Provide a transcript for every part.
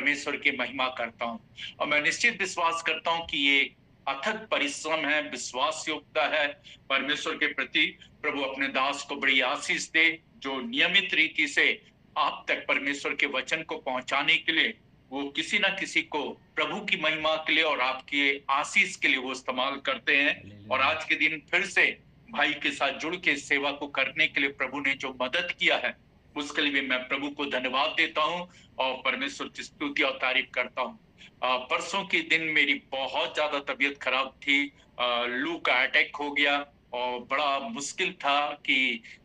परमेश्वर की महिमा करता हूँ। और मैं निश्चित विश्वास करता हूँ कि ये अथक परिश्रम है, विश्वास योग्यता है परमेश्वर के प्रति। प्रभु अपने दास को बड़ी आशीष दे, जो नियमित रीति से आप तक परमेश्वर के वचन को पहुंचाने के लिए वो किसी ना किसी को प्रभु की महिमा के लिए और आपके आशीष के लिए वो इस्तेमाल करते हैं। और हालेलुया। आज के दिन फिर से भाई के साथ जुड़ के सेवा को करने के लिए प्रभु ने जो मदद किया है, उसके लिए भी मैं प्रभु को धन्यवाद देता हूँ और परमेश्वर की स्तुति और तारीफ करता हूँ। परसों के दिन मेरी बहुत ज्यादा तबीयत खराब थी। लू का अटैक हो गया और बड़ा मुश्किल था कि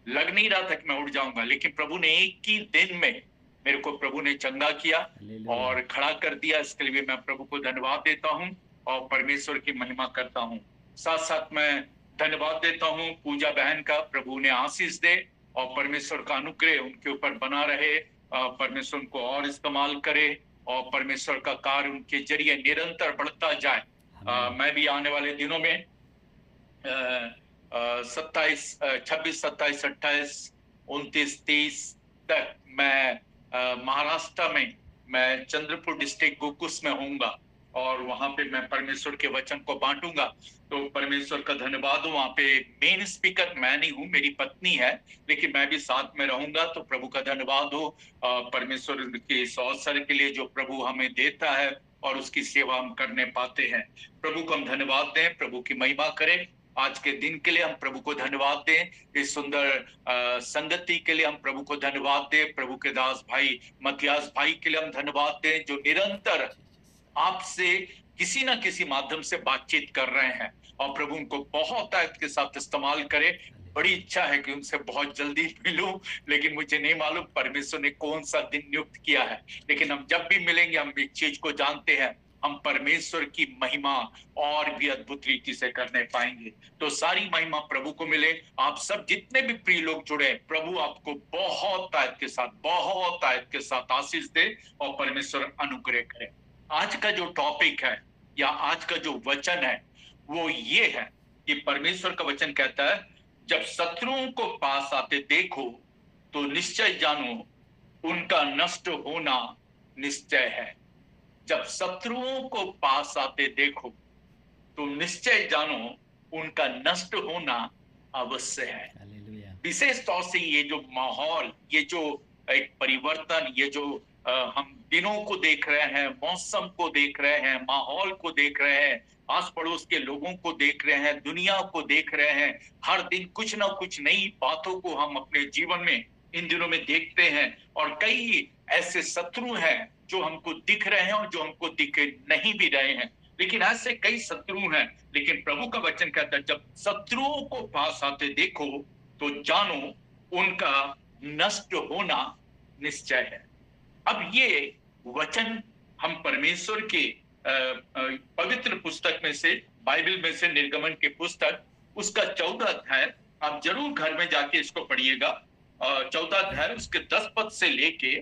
लग नहीं रहा था कि मैं उठ जाऊंगा, लेकिन प्रभु ने एक ही दिन में मेरे को प्रभु ने चंगा किया हालेलुया। और खड़ा कर दिया। इसके लिए भी मैं प्रभु को धन्यवाद देता हूँ और परमेश्वर की महिमा करता हूँ। साथ साथ मैं धन्यवाद देता हूँ पूजा बहन का, प्रभु ने आशीष दे और परमेश्वर का अनुग्रह उनके ऊपर बना रहे। परमेश्वर उनको और इस्तेमाल करे और परमेश्वर का कार्य उनके जरिए निरंतर बढ़ता जाए। आमीन। मैं भी आने वाले दिनों में 27 26 27 28 29 30 तक मैं महाराष्ट्र में मैं चंद्रपुर डिस्ट्रिक्ट गोकुस में होऊंगा और वहां पे मैं परमेश्वर के वचन को बांटूंगा। तो परमेश्वर का धन्यवाद हो। वहां पे मेन स्पीकर मैं नहीं हूँ, मेरी पत्नी है, लेकिन मैं भी साथ में रहूंगा। तो प्रभु का धन्यवाद हो परमेश्वर के इस अवसर के लिए जो प्रभु हमें देता है और उसकी सेवा हम करने पाते हैं। प्रभु को हम धन्यवाद दें, प्रभु की महिमा करें। आज के दिन के लिए हम प्रभु को धन्यवाद दें। इस सुंदर संगति के लिए हम प्रभु को धन्यवाद दें। प्रभु के दास भाई मथियास भाई के लिए हम धन्यवाद दें, जो निरंतर आपसे किसी ना किसी माध्यम से बातचीत कर रहे हैं और प्रभु उनको बहुत ताकत के साथ इस्तेमाल करे। बड़ी इच्छा है कि उनसे बहुत जल्दी मिलूं, लेकिन मुझे नहीं मालूम परमेश्वर ने कौन सा दिन नियुक्त किया है। लेकिन हम जब भी मिलेंगे हम एक चीज को जानते हैं, हम परमेश्वर की महिमा और भी अद्भुत रीति से करने पाएंगे। तो सारी महिमा प्रभु को मिले। आप सब जितने भी प्रिय लोग जुड़े, प्रभु आपको बहुत ताकत के साथ, बहुत ताकत के साथ आशीष दे और परमेश्वर अनुग्रह करे। आज का जो टॉपिक है या आज का जो वचन है वो ये है कि परमेश्वर का वचन कहता है, जब शत्रुओं को पास आते देखो तो निश्चय जानो उनका नष्ट होना निश्चय है। जब शत्रुओं को पास आते देखो तो निश्चय जानो उनका नष्ट होना अवश्य है। हालेलुया। विशेष तौर से ये जो माहौल, ये जो एक परिवर्तन, ये जो हम दिनों को देख रहे हैं, मौसम को देख रहे हैं, माहौल को देख रहे हैं, आस पड़ोस के लोगों को देख रहे हैं, दुनिया को देख रहे हैं, हर दिन कुछ ना कुछ नई बातों को हम अपने जीवन में इन दिनों में देखते हैं। और कई ऐसे शत्रु हैं जो हमको दिख रहे हैं और जो हमको दिख नहीं भी रहे हैं, लेकिन ऐसे कई शत्रु हैं। लेकिन प्रभु का वचन कहता है, जब शत्रुओं को पास आते देखो तो जानो उनका नष्ट होना निश्चय है। अब ये वचन हम परमेश्वर के पवित्र पुस्तक में से, बाइबल में से, निर्गमन के पुस्तक उसका 14 अध्याय, आप जरूर घर में जाके इसको पढ़िएगा। 14 अध्याय उसके 10 पद से लेके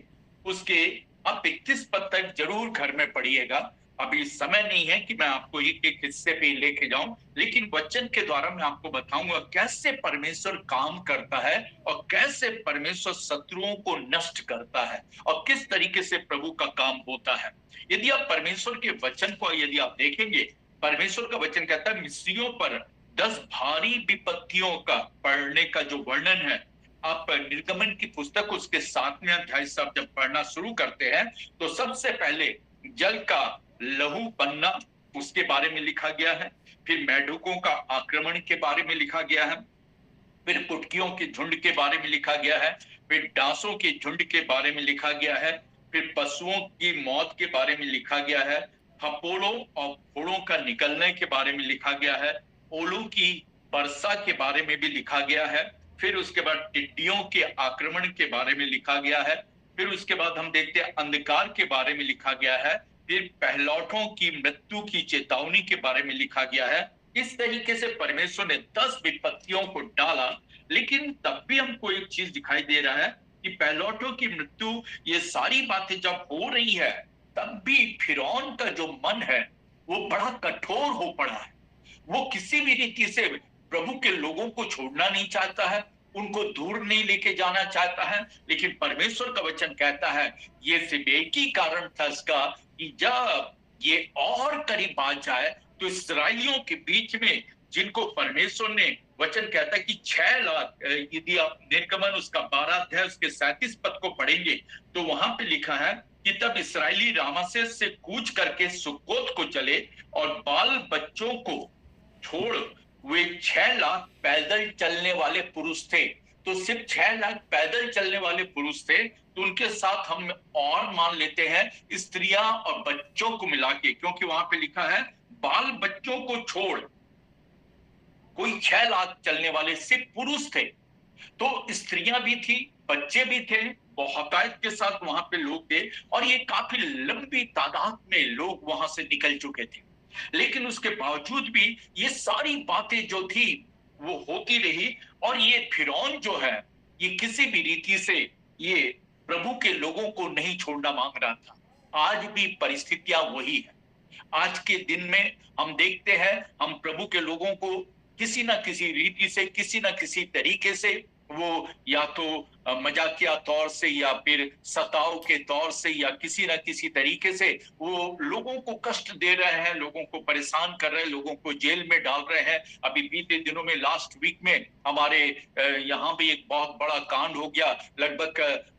उसके आप 31 पद तक जरूर घर में पढ़िएगा। अभी समय नहीं है कि मैं आपको एक एक हिस्से पे लेके जाऊं, लेकिन वचन के द्वारा मैं आपको बताऊंगा कैसे परमेश्वर काम करता है और कैसे परमेश्वर शत्रुओं को नष्ट करता है और किस तरीके से प्रभु का काम होता है। यदि आप परमेश्वर के वचन को यदि आप देखेंगे, परमेश्वर का वचन कहता है मिस्रियों पर 10 भारी विपत्तियों का पढ़ने का जो वर्णन है, आप निर्गमन की पुस्तक उसके 7वें अध्याय से आप जब पढ़ना शुरू करते हैं तो सबसे पहले जल का लहू बनना उसके बारे में लिखा गया है। फिर मेढकों का आक्रमण के बारे में लिखा गया है। फिर कुटकियों के झुंड के बारे में लिखा गया है। फिर डांसों के झुंड के बारे में लिखा गया है। फिर पशुओं की मौत के बारे में लिखा गया है। फपोड़ों और फोड़ों का निकलने के बारे में लिखा गया है। ओलों की वर्षा के बारे में भी लिखा गया है। फिर उसके बाद टिड्डियों के आक्रमण के बारे में लिखा गया है। फिर उसके बाद हम देखते हैं अंधकार के बारे में लिखा गया है। फिर पहलौठों की मृत्यु की चेतावनी के बारे में लिखा गया है। इस तरीके से परमेश्वर ने 10 विपत्तियों को डाला, लेकिन तब भी हमको एक चीज दिखाई दे रहा है कि पहलौठों की मृत्यु, ये सारी बातें जब हो रही है तब भी फिरौन का जो मन है वो बड़ा कठोर हो पड़ा है। वो किसी भी रीति से प्रभु के लोगों को छोड़ना नहीं चाहता है। उनको दूर नहीं लेके जाना चाहता है, लेकिन परमेश्वर का वचन कहता है ये सिर्फ एक ही कारण था इसका कि जब ये और करीब आ जाए तो इसराइलियों के बीच में जिनको परमेश्वर ने वचन कहता है कि 6 लाख, यदि आप निर्गमन उसका 12 अध्याय उसके 37 पद को पढ़ेंगे तो वहां पे लिखा है कि तब इसराइली रामासेस से कूच करके सुक्कोत को चले और बाल बच्चों को छोड़ वे 6 लाख पैदल चलने वाले पुरुष थे। तो सिर्फ 6 लाख पैदल चलने वाले पुरुष थे, तो उनके साथ हम और मान लेते हैं स्त्रियां और बच्चों को मिला के, क्योंकि वहां पे लिखा है बाल बच्चों को छोड़ कोई 6 लाख चलने वाले सिर्फ पुरुष थे। तो स्त्रियां भी थी, बच्चे भी थे, बहुतायत के साथ वहां पे लोग थे और ये काफी लंबी तादाद में लोग वहां से निकल चुके थे। लेकिन उसके बावजूद भी ये सारी बातें जो थी वो होती रही और ये फिरौन जो है ये किसी भी रीति से ये प्रभु के लोगों को नहीं छोड़ना मांग रहा था। आज भी परिस्थितियां वही है। आज के दिन में हम देखते हैं हम प्रभु के लोगों को किसी ना किसी रीति से, किसी ना किसी तरीके से, वो या तो मजाकिया तौर से या फिर सताव के तौर से या किसी ना किसी तरीके से वो लोगों को कष्ट दे रहे हैं, लोगों को परेशान कर रहे हैं, लोगों को जेल में डाल रहे हैं। अभी बीते दिनों में लास्ट वीक में हमारे यहाँ भी एक बहुत बड़ा कांड हो गया। लगभग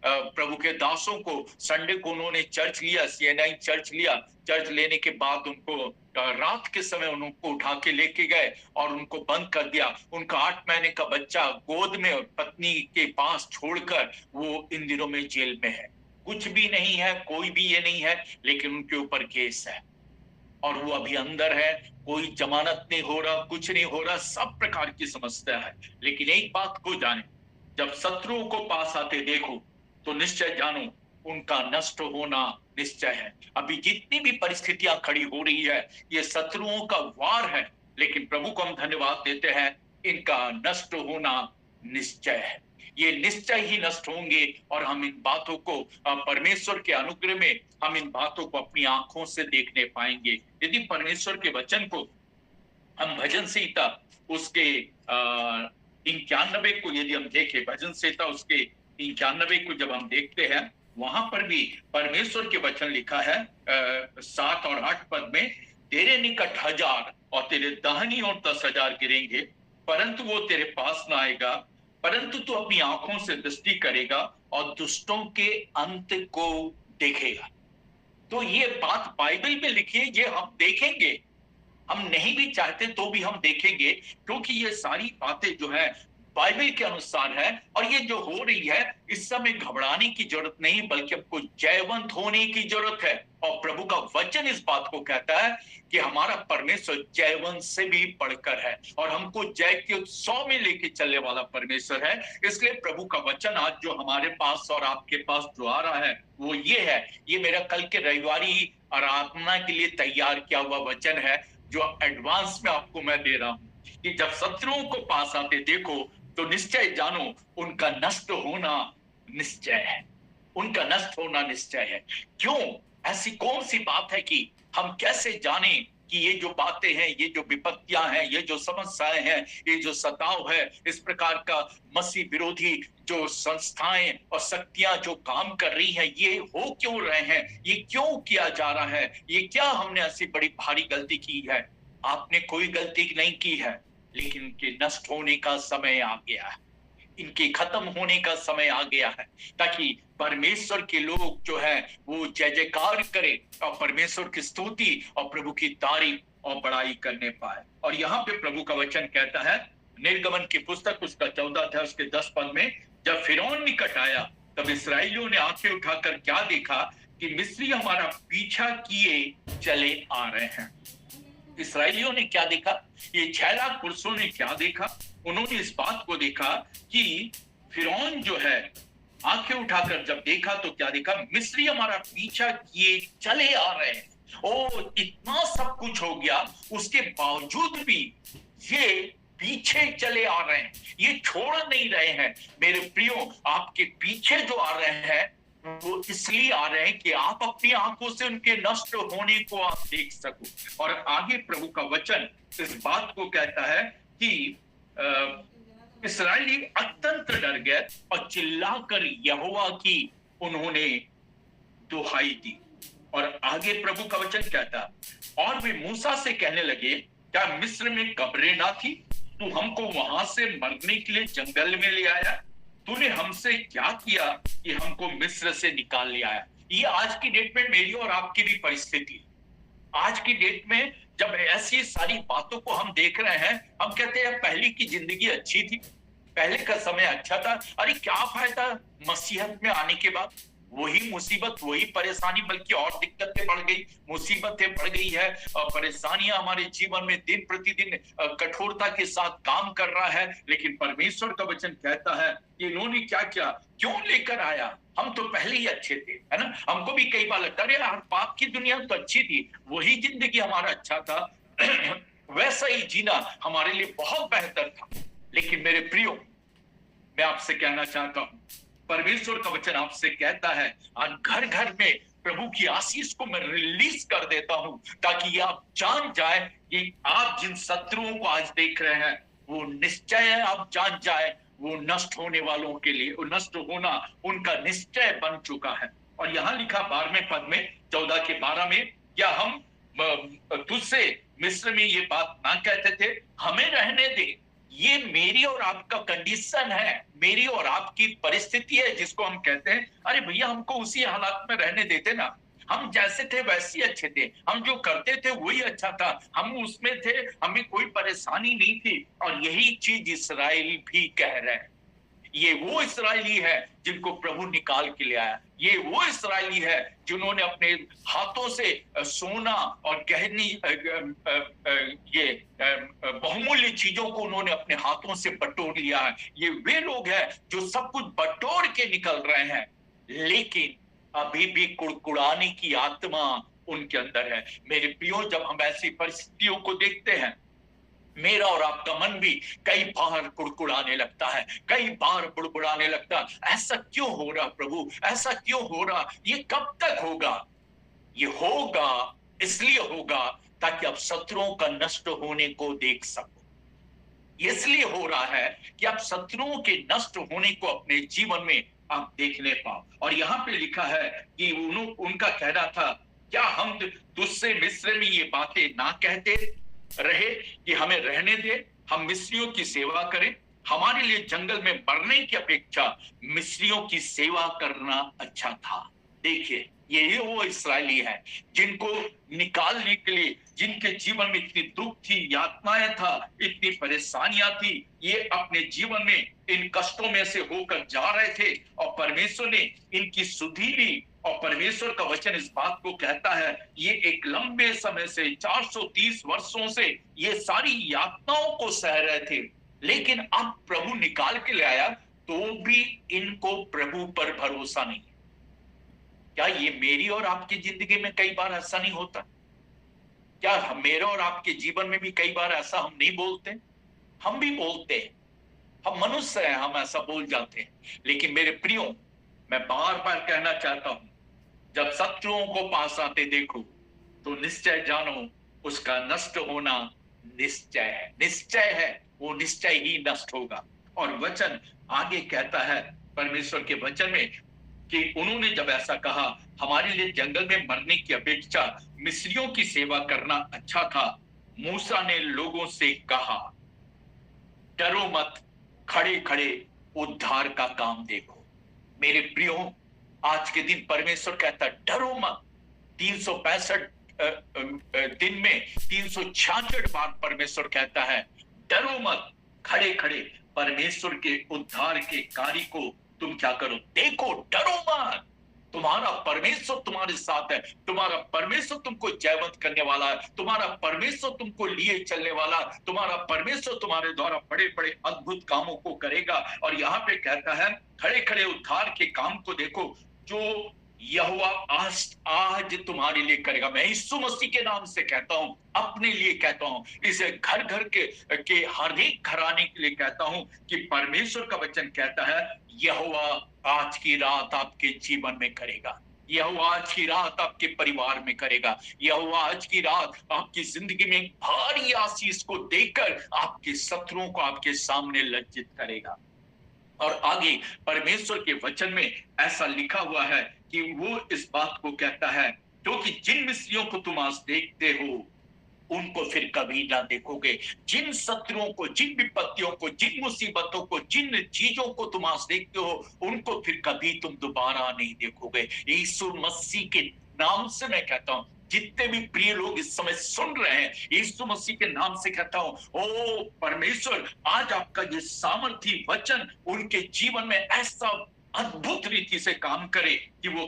प्रभु के दासों को संडे को उन्होंने चर्च लिया, सीएनआई चर्च लिया। चर्च लेने के बाद उनको रात के समय उनको उठा के लेके गए और उनको बंद कर दिया। उनका 8 महीने का बच्चा गोद में पत्नी के पास छोड़कर वो इन दिनों में जेल में है। कुछ भी नहीं है, कोई भी ये नहीं है, लेकिन उनके ऊपर केस है और वो अभी अंदर है। कोई जमानत नहीं हो रहा, कुछ नहीं हो रहा, सब प्रकार की समस्या है। लेकिन एक बात को जाने, जब शत्रुओं को पास आते देखो तो निश्चय जानो उनका नष्ट होना निश्चय है। अभी जितनी भी परिस्थितियां खड़ी हो रही है ये शत्रुओं का वार है, लेकिन प्रभु को हम धन्यवाद देते हैं इनका नष्ट होना निश्चय है। ये निश्चय ही नष्ट होंगे और हम इन बातों को परमेश्वर के अनुग्रह में हम इन बातों को अपनी आंखों से देखने पाएंगे। यदि परमेश्वर के वचन को हम भजन संहिता उसके 91 को यदि हम देखें, भजन संहिता उसके 91 को जब हम देखते हैं वहां पर भी परमेश्वर के वचन लिखा है 7 और 8 पद में, तेरे निकट 1000 और तेरे दाहिनी ओर 10,000 गिरेंगे परंतु वो तेरे पास ना आएगा, परंतु तू अपनी आंखों से दृष्टि करेगा और दुष्टों के अंत को देखेगा। तो ये बात बाइबल में लिखी है, ये हम देखेंगे, हम नहीं भी चाहते तो भी हम देखेंगे, क्योंकि ये सारी बातें जो है बाइबल के अनुसार है। और ये जो हो रही है इस समय घबराने की जरूरत नहीं, बल्कि हमको जयवंत होने की जरूरत है। और प्रभु का वचन इस बात को कहता है कि हमारा परमेश्वर जयवंत से भी बढ़कर है और हमको जय के उत्सव में लेके चलने वाला परमेश्वर है। इसलिए प्रभु का वचन आज जो हमारे पास और आपके पास जो आ रहा है वो ये है, ये मेरा कल के रविवारी आराधना के लिए तैयार किया हुआ वचन है जो एडवांस में आपको मैं दे रहा हूं कि जब शत्रुओं को पास आते देखो तो निश्चय जानो उनका नष्ट होना निश्चय है, उनका नष्ट होना निश्चय है। क्यों? ऐसी कौन सी बात है कि हम कैसे जाने कि ये जो बातें हैं, ये जो विपत्तियां हैं, ये जो समस्याएं हैं, ये जो सताव है, इस प्रकार का मसीह विरोधी जो संस्थाएं और शक्तियां जो काम कर रही हैं, ये हो क्यों रहे हैं, ये क्यों किया जा रहा है, ये क्या हमने ऐसी बड़ी भारी गलती की है? आपने कोई गलती नहीं की है, लेकिन इनके नष्ट होने का समय आ गया है, इनके खत्म होने का समय आ गया है, ताकि परमेश्वर के लोग जो है वो जय जयकार करे और परमेश्वर की स्तुति और प्रभु की तारीफ और बड़ाई करने पाए। और यहाँ पे प्रभु का वचन कहता है निर्गमन की पुस्तक उसका 14 अध्याय उसके 10 पद में, जब फिरौन निकट आया तब इसराइलियों ने आंखें उठाकर क्या देखा कि मिस्री हमारा पीछा किए चले आ रहे हैं। इसराइलियों ने क्या देखा? ये 6 लाख पुरुषों ने क्या देखा? उन्होंने इस बात को देखा कि फिरौन जो है आंखें उठाकर जब देखा तो क्या देखा? मिस्री हमारा पीछा किए चले आ रहे हैं। ओ, इतना सब कुछ हो गया, उसके बावजूद भी ये पीछे चले आ रहे हैं, ये छोड़ नहीं रहे हैं। मेरे प्रियो, आपके पीछे जो आ रहे हैं वो इसलिए आ रहे हैं कि आप अपनी आंखों से उनके नष्ट होने को आप देख सको। और आगे प्रभु का वचन इस बात को कहता है कि इसराइली अत्यंत तुरंत डर गए और चिल्लाकर यहोवा की उन्होंने दुहाई दी। और आगे प्रभु का वचन कहता, और वे मूसा से कहने लगे, क्या मिस्र में कब्रें ना थी? तू हमको वहां से मरने के लिए जंगल में ले आया। तूने हमसे क्या किया कि हमको मिस्र से निकाल ले आया? ये आज की डेट में मेरी और आपकी भी परिस्थिति है। आज की डेट में जब ऐसी सारी बातों को हम देख रहे हैं, हम कहते हैं पहले की जिंदगी अच्छी थी, पहले का समय अच्छा था। अरे क्या फायदा मसीहत में आने के बाद? वही मुसीबत, वही परेशानी, बल्कि और दिक्कतें बढ़ गई, मुसीबतें बढ़ गई है, परेशानियां हमारे जीवन में दिन प्रतिदिन कठोरता के साथ काम कर रहा है। लेकिन परमेश्वर का वचन कहता है कि इन्होंने क्या किया, क्यों लेकर आया? हम तो पहले ही अच्छे थे, है ना? हमको भी कई बार लगता है यार पाप की दुनिया तो अच्छी थी, वही जिंदगी हमारा अच्छा था वैसा ही जीना हमारे लिए बहुत बेहतर था। लेकिन मेरे प्रियो, मैं आपसे कहना चाहता हूं, परमेश्वर का वचन आपसे कहता है, आज घर घर में प्रभु की आशीष को मैं रिलीज कर देता हूं, ताकि ये आप जान जाए कि आप जिन शत्रुओं को आज देख रहे हैं, वो निश्चय आप जान जाए, वो नष्ट होने वालों के लिए, वो नष्ट होना उनका निश्चय बन चुका है। और यहां लिखा 12वें पद में, 14 के 12 में, क्या हम तुझसे मिस्र में ये बात ना कहते थे, हमें रहने दे? ये मेरी और आपका कंडीशन है, मेरी और आपकी परिस्थिति है, जिसको हम कहते हैं अरे भैया हमको उसी हालात में रहने देते ना, हम जैसे थे वैसे ही अच्छे थे, हम जो करते थे वही अच्छा था, हम उसमें थे, हमें कोई परेशानी नहीं थी। और यही चीज इस्राएल भी कह रहे हैं। ये वो इस्राएली है जिनको प्रभु निकाल के ले आया, ये वो इस्राएली है जिन्होंने अपने हाथों से सोना और गहनी ये बहुमूल्य चीजों को उन्होंने अपने हाथों से बटोर लिया है। ये वे लोग हैं जो सब कुछ बटोर के निकल रहे हैं, लेकिन अभी भी कुड़कुड़ाने की आत्मा उनके अंदर है। मेरे प्रियो, जब हम ऐसी परिस्थितियों को देखते हैं, मेरा और आपका मन भी कई बार कुड़कुड़ाने लगता है, कई बार बुड़बुड़ाने लगता है। ऐसा क्यों हो रहा प्रभु, ऐसा क्यों हो रहा, ये कब तक होगा? ये होगा, इसलिए होगा ताकि आप शत्रुओं का नष्ट होने को देख सको। इसलिए हो रहा है कि आप शत्रुओं के नष्ट होने को अपने जीवन में आप देखने पाओ। और यहाँ पे लिखा है कि उनका कहना था, क्या हम तुझसे मिस्र में ये बातें ना कहते रहे कि हमें रहने दे, हम मिस्रियों की सेवा करें? हमारे लिए जंगल में मरने की अपेक्षा मिस्रियों की सेवा करना अच्छा था। देखिए, यही वो इस्राएली है जिनको निकालने के लिए, जिनके जीवन में इतनी दुख थी, यातनाएं था, इतनी परेशानियां थी, ये अपने जीवन में इन कष्टों में से होकर जा रहे थे और परमेश्वर ने इनकी सुधि ली। और परमेश्वर का वचन इस बात को कहता है, ये एक लंबे समय से 430 वर्षों से ये सारी यातनाओं को सह रहे थे, लेकिन अब प्रभु निकाल के ले आया तो भी इनको प्रभु पर भरोसा नहीं। क्या ये मेरी और आपकी जिंदगी में कई बार ऐसा नहीं होता? क्या मेरे और आपके जीवन में भी कई बार ऐसा हम नहीं बोलते? हम भी बोलते हैं, हम मनुष्य हैं, हम ऐसा बोल जाते हैं। लेकिन मेरे प्रियो, मैं बार बार कहना चाहता हूं, जब शत्रुओं को पास आते देखो तो निश्चय जानो उसका नष्ट होना निश्चय है, निश्चय है, वो निश्चय ही नष्ट होगा। और वचन आगे कहता है परमेश्वर के वचन में कि उन्होंने जब ऐसा कहा, हमारे लिए जंगल में मरने की अपेक्षा मिस्रियों की सेवा करना अच्छा था, मूसा ने लोगों से कहा, डरो मत, खड़े खड़े उद्धार का काम देखो। मेरे प्रियो, आज के दिन परमेश्वर कहता है डरो मत। 365 दिन में 366 बार परमेश्वर कहता है डरो मत, खड़े खड़े परमेश्वर के उद्धार के कार्य को तुम क्या करो, देखो, डरो मत। तुम्हारा परमेश्वर तुम्हारे साथ है, तुम्हारा परमेश्वर तुमको जयवंत करने वाला है, तुम्हारा परमेश्वर तुमको लिए चलने वाला, तुम्हारा परमेश्वर तुम्हारे द्वारा बड़े बड़े अद्भुत कामों को करेगा। और यहाँ पे कहता है खड़े खड़े उद्धार के काम को देखो जो यहोवा आज तुम्हारे लिए करेगा। मैं यीशु मसीह के नाम से कहता हूं, अपने लिए कहता हूं, इसे घर घर के हर एक घराने के लिए कहता हूं कि परमेश्वर का वचन कहता है यहोवा आज की रात आपके जीवन में करेगा, यहोवा आज की रात आपके परिवार में करेगा, यहोवा आज की रात आपकी जिंदगी में भारी आशीष को देकर आपके शत्रुओं को आपके सामने लज्जित करेगा। और आगे परमेश्वर के वचन में ऐसा लिखा हुआ है कि वो इस बात को कहता है, क्योंकि जिन मिस्रियों को तुम आज देखते हो उनको फिर कभी ना देखोगे। जिन शत्रुओं को, जिन विपत्तियों को, जिन मुसीबतों को, जिन चीजों को तुम आज देखते हो उनको फिर कभी तुम दोबारा नहीं देखोगे। यीशु मसीह के नाम से मैं कहता हूं, जितने भी प्रिय लोग इस समय सुन रहे हैं, यीशु मसीह के नाम से कहता हूं, ओ परमेश्वर आज आपका ये सामर्थी वचन उनके जीवन में ऐसा अद्भुत रीति से काम करे कि वो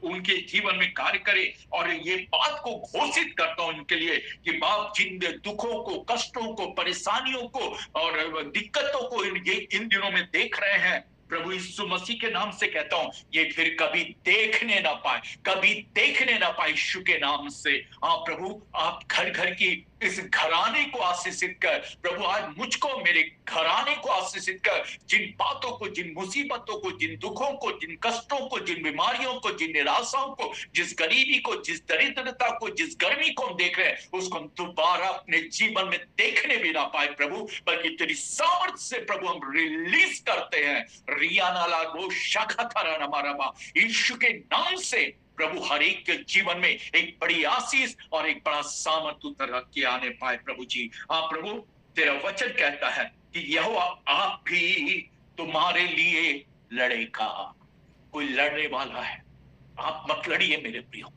उनके जीवन में कार्य करे। और ये बात को घोषित करता हूं उनके लिए कि बाप जिन दुखों को, कष्टों को, परेशानियों को और दिक्कतों को इन दिनों में देख रहे हैं, प्रभु यीशु मसीह के नाम से कहता हूं ये फिर कभी देखने ना पाए, कभी देखने ना पाए यीशु के नाम से। हाँ प्रभु, आप घर घर की इस घराने को आशीषित कर प्रभु, आज मुझको, मेरे घराने को आशीषित कर। जिन बातों को, जिन मुसीबतों को, जिन दुखों को, जिन कष्टों को, जिन बीमारियों को, जिन निराशाओं को, जिस गरीबी को, जिस दरिद्रता को, जिस गर्मी को हम देख रहे हैं, उसको हम दोबारा अपने जीवन में देखने भी ना पाए प्रभु, बल्कि तेरी सामर्थ से प्रभु हम रिलीज करते हैं। रियाना रो शाखा थारा नमारा यीशु के नाम से प्रभु हर एक के जीवन में एक बड़ी आशीष और एक बड़ा सामर्थ उतर के आने पाए प्रभु जी। हाँ प्रभु, तेरा वचन कहता है कि यहोवा आप भी तुम्हारे लिए लड़ेगा। कोई लड़ने वाला है, आप मत लड़िए मेरे प्रियो,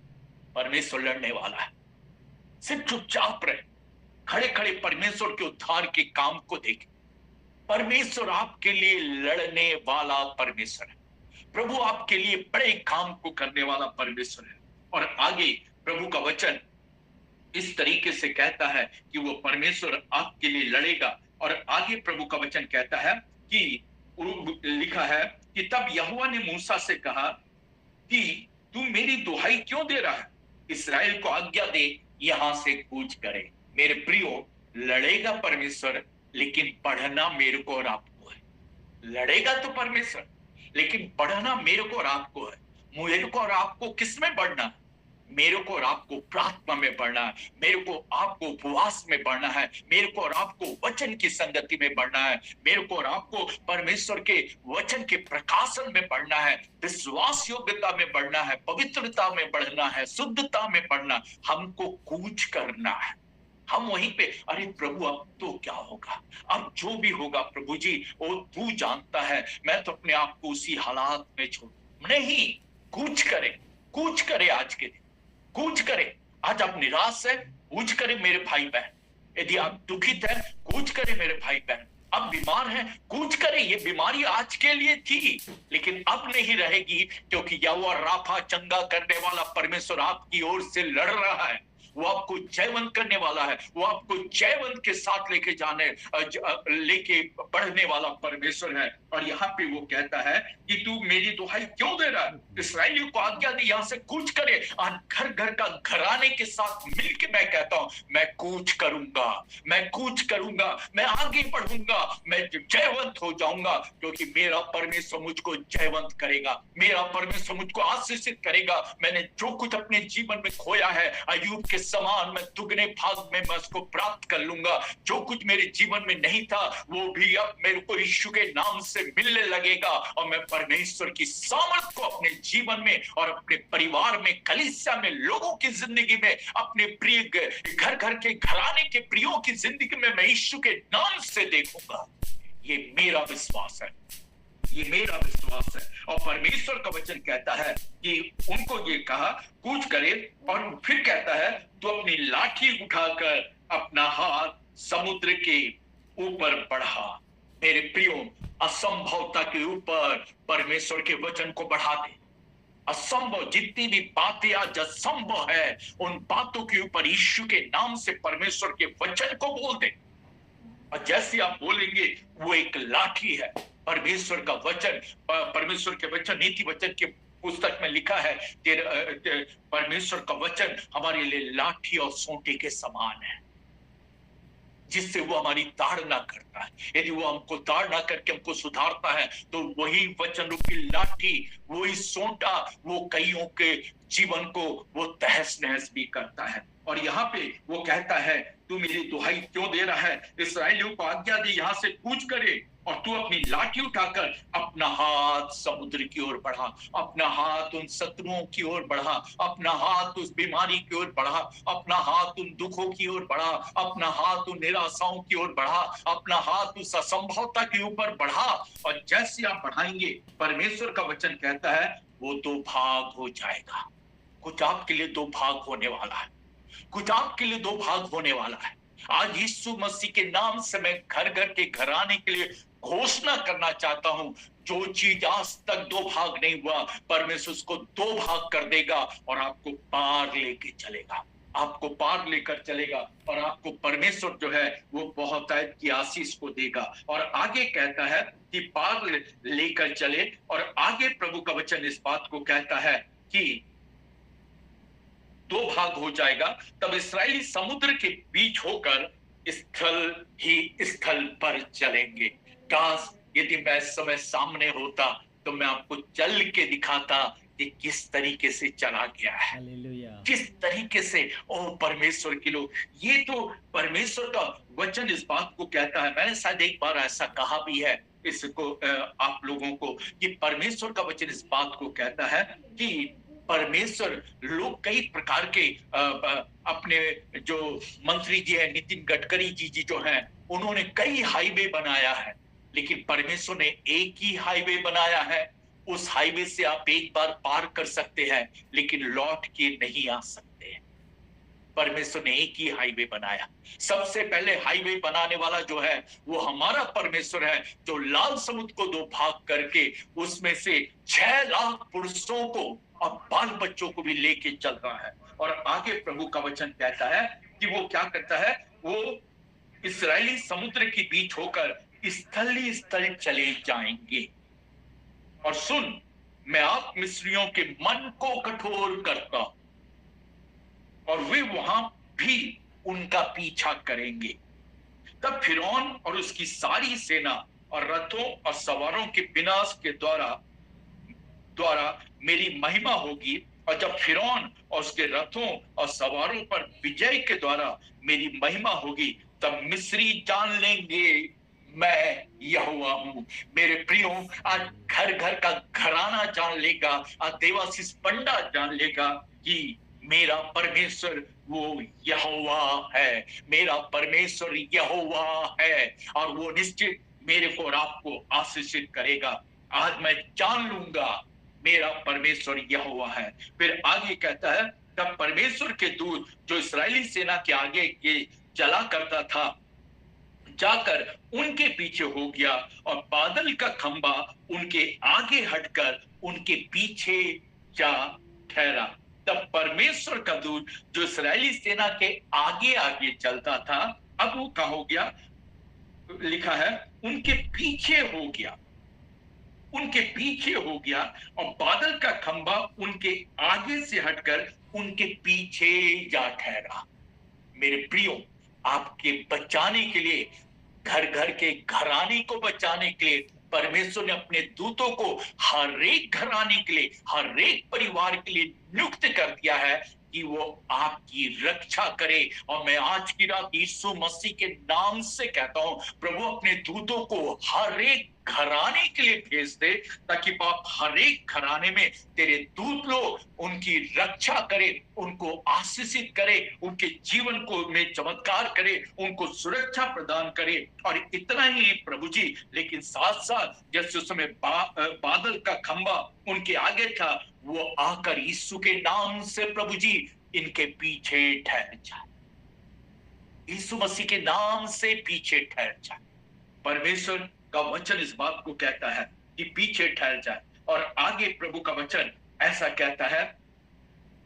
परमेश्वर लड़ने वाला है। सिर्फ चुपचाप रहे, खड़े खड़े परमेश्वर के उद्धार के काम को देखें। परमेश्वर आपके लिए लड़ने वाला परमेश्वर है। प्रभु आपके लिए बड़े काम को करने वाला परमेश्वर है। और आगे प्रभु का वचन इस तरीके से कहता है कि वो परमेश्वर आपके लिए लड़ेगा। और आगे प्रभु का वचन कहता है कि लिखा है कि तब यहोवा ने मूसा से कहा कि तू मेरी दुहाई क्यों दे रहा है, इस्राएल को आज्ञा दे यहां से कूच करे। मेरे प्रियो, लड़ेगा परमेश्वर, लेकिन बढ़ना मेरे को और आपको है। लड़ेगा तो परमेश्वर, लेकिन बढ़ना मेरे को और आपको है। मेरे को और आपको किसमें बढ़ना है? मेरे को और आपको प्रार्थना में बढ़ना है, मेरे को आपको उपवास में बढ़ना है, मेरे को और आपको वचन की संगति में बढ़ना है, मेरे को और आपको परमेश्वर के वचन के प्रकाशन में बढ़ना है, विश्वास योग्यता में बढ़ना है, पवित्रता में बढ़ना है, शुद्धता में बढ़ना। हमको कूच करना है। हम वहीं पे, अरे प्रभु अब तो क्या होगा, अब जो भी होगा प्रभु जी वो तू जानता है, मैं तो अपने आप को उसी हालात में छोड़ नहीं। कूच करे, कूच करे, आज के दिन कूच करे। आज आप निराश है, कूच करे मेरे भाई बहन। यदि आप दुखित है, कूच करे मेरे भाई बहन। अब बीमार है, कूच करे। ये बीमारी आज के लिए थी, लेकिन अब नहीं रहेगी, क्योंकि यहोवा राफा, चंगा करने वाला परमेश्वर आपकी ओर से लड़ रहा है। वो आपको जयवंत करने वाला है, वो आपको जयवंत के साथ लेके बढ़ने वाला परमेश्वर है। और यहाँ पे वो कहता है कि तू मेरी दुहाई क्यों दे रहा है, इस्राएलियों को आज्ञा दी यहाँ से कूच करे। आज घर घर का घराने के साथ मिलकर मैं कहता हूं, मैं कूच करूंगा, मैं कूच करूंगा, मैं आगे बढ़ूंगा, मैं जयवंत हो जाऊंगा, क्योंकि मेरा परमेश्वर मुझको जयवंत करेगा, मेरा परमेश्वर मुझको आशीषित करेगा। मैंने जो कुछ अपने जीवन में खोया है, अय्यूब के समान मैं दुगने भाग में मैं उसको प्राप्त कर लूंगा। जो कुछ मेरे जीवन में नहीं था, वो भी अब मेरे को यीशु के नाम से मिलने लगेगा। और मैं परमेश्वर की सामर्थ को अपने जीवन में और अपने परिवार में, कलीसिया में, लोगों की जिंदगी में, अपने प्रिय घर घर के घराने के प्रियों की जिंदगी में मैं यीशु के नाम से देखूंगा। ये मेरा विश्वास है, ये मेरा विश्वास है। और परमेश्वर का वचन कहता है कि उनको ये कहा कूच करे, और फिर कहता है तो अपनी लाठी उठाकर अपना हाथ समुद्र के ऊपर बढ़ा। मेरे प्रियो, असंभवता के ऊपर परमेश्वर के वचन को बढ़ा दे। असंभव जितनी भी बातें आज असंभव है, उन बातों के ऊपर यीशु के नाम से परमेश्वर के वचन को बोल दे। और जैसे आप बोलेंगे, वो एक लाठी है। परमेश्वर का वचन, परमेश्वर के वचन, नीति वचन के पुस्तक में लिखा है, परमेश्वर का वचन हमारे लिए लाठी और सोंटे के समान है, जिससे वो हमारी ताड़ना करता है। यदि वो हमको ताड़ना करके हमको सुधारता है, तो वही वचन रूपी लाठी, वही सोंटा, वो कईयों के जीवन को वो तहस नहस भी करता है। और यहाँ पे वो कहता है, तू मेरी दुहाई क्यों दे रहा है, इस्राएलियों को आज्ञा दे यहाँ से कूच करे, और तू अपनी लाठी उठाकर अपना हाथ समुद्र की ओर बढ़ा, अपना हाथ उन शत्रुओं की ओर बढ़ा, अपना हाथ उस बीमारी की ओर बढ़ा, अपना हाथ उन दुखों की ओर बढ़ा, अपना हाथ उन निराशाओं की ओर बढ़ा, अपना हाथ उस असंभवता के ऊपर बढ़ा। और जैसे आप बढ़ाएंगे, परमेश्वर का वचन कहता है वो दो भाग हो जाएगा। कुछ आपके लिए दो भाग होने वाला है, कुछ आपके लिए दो भाग होने वाला है। आज यीशु मसीह के नाम से मैं घर घर के घराने के लिए घोषणा करना चाहता हूं, जो चीज आज तक दो भाग नहीं हुआ, परमेश्वर उसको दो भाग कर देगा और आपको पार लेके चलेगा, आपको पार लेकर चलेगा। और आपको परमेश्वर जो है वो बहुतायत की आशीष को देगा। और आगे कहता है कि पार लेकर चले। और आगे प्रभु का वचन इस बात को कहता है कि दो भाग हो जाएगा, तब इस्राएली समुद्र के बीच होकर स्थल ही स्थल पर चलेंगे। काश यदि मैं इस समय सामने होता तो मैं आपको चल के दिखाता कि किस तरीके से चला गया है, हालेलुया। किस तरीके से। ओ परमेश्वर के लोग, ये तो परमेश्वर का वचन इस बात को कहता है। मैंने शायद एक बार ऐसा कहा भी है इसको आप लोगों को, कि परमेश्वर का वचन इस बात को कहता है कि परमेश्वर, लोग कई प्रकार के अपने जो मंत्री जी है, नितिन गडकरी जी जो हैं, उन्होंने कई हाईवे बनाया है, लेकिन परमेश्वर ने एक ही हाईवे बनाया है। उस हाईवे से आप एक बार पार कर सकते हैं, लेकिन लौट के नहीं आ सकते हैं। परमेश्वर ने एक ही हाईवे बनाया। सबसे पहले हाईवे बनाने वाला जो है वो हमारा परमेश्वर है, जो लाल समुद्र को दो भाग करके उसमें से 6 लाख पुरुषों को और बाल बच्चों को भी लेके चल रहा है। और आगे प्रभु का वचन कहता है कि वो क्या करता है, वो इस्राएली समुद्र के बीच होकर स्थल ही स्थल चले जाएंगे। और सुन, मैं आप मिस्रियों के मन को कठोर करता हूं और वे वहां भी उनका पीछा करेंगे। तब फिरौन और उसकी सारी सेना और रथों और सवारों के विनाश के द्वारा द्वारा मेरी महिमा होगी। और जब फिरौन और उसके रथों और सवारों पर विजय के द्वारा मेरी महिमा होगी, तब मिस्री जान लेंगे मैं यहोवा हूं। मेरे प्रियो, आज घर घर का घराना जान लेगा, आज देवाशीष पंडा जान लेगा कि मेरा परमेश्वर वो यहोवा है, मेरा परमेश्वर यहोवा है, और वो निश्चित मेरे को और आपको आशीषित करेगा। आज मैं जान लूंगा मेरा परमेश्वर यहोवा है। फिर आगे कहता है, तब परमेश्वर के दूत जो इस्राएली सेना के आगे के चला करता था, जाकर उनके पीछे हो गया और बादल का खंबा उनके आगे हटकर उनके पीछे जा ठहरा। तब परमेश्वर का दूत जो इस्राएली सेना के आगे आगे चलता था, अब वो कहाँ हो गया, लिखा है उनके पीछे हो गया, उनके पीछे हो गया और बादल का खंबा उनके आगे से हटकर उनके पीछे जा ठहरा। मेरे प्रियो, आपके बचाने के लिए, घर घर के घराने को बचाने के लिए परमेश्वर ने अपने दूतों को हर एक घराने के लिए, हर एक परिवार के लिए नियुक्त कर दिया है कि वो आपकी रक्षा करे। और मैं आज की रात यीशु मसीह के नाम से कहता हूं, प्रभु अपने दूतों को हर एक घराने के लिए भेज दे, ताकि बाप हर एक घराने में तेरे दूत लोग उनकी रक्षा करे, उनको आशीषित करे, उनके जीवन को में चमत्कार करे, उनको सुरक्षा प्रदान करे। और इतना ही नहीं प्रभु जी, लेकिन साथ साथ जैसे उस समय बादल का खंबा उनके आगे था, वो आकर यीशु के नाम से प्रभु जी इनके पीछे ठहर जाए, यीशु मसीह के नाम से पीछे ठहर जाए। परमेश्वर का वचन इस बात को कहता है कि पीछे ठहर जाए। और आगे प्रभु का वचन ऐसा कहता है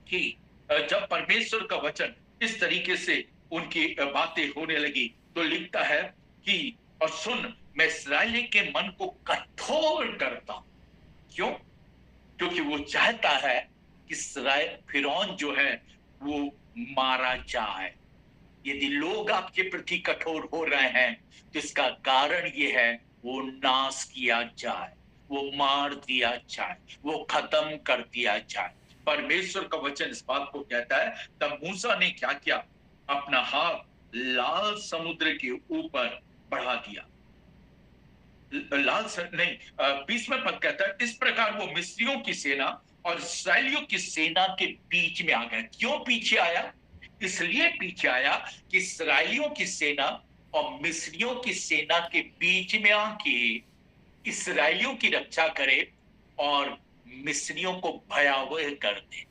कि जब परमेश्वर का वचन इस तरीके से उनकी बातें होने लगी, तो लिखता है कि और सुन, मैं इस्राएली के मन को कठोर करता हूं। क्यों? क्योंकि वो चाहता है कि फिरौन जो है वो मारा जाए। यदि लोग आपके प्रति कठोर हो रहे हैं तो इसका कारण ये है, वो नाश किया जाए, वो मार दिया जाए, वो खत्म कर दिया जाए। परमेश्वर का वचन इस बात को कहता है, तब मूसा ने क्या किया, अपना हाथ लाल समुद्र के ऊपर बढ़ा दिया। लाल नहीं, 20वें पद कहता है, इस प्रकार वो मिस्रियों की सेना और इस्राएलियों की सेना के बीच में आ गया। क्यों पीछे आया? इसलिए पीछे आया कि इस्राएलियों की सेना और मिस्रियों की सेना के बीच में आके इस्राएलियों की रक्षा करे और मिस्रियों को भयावह कर दे,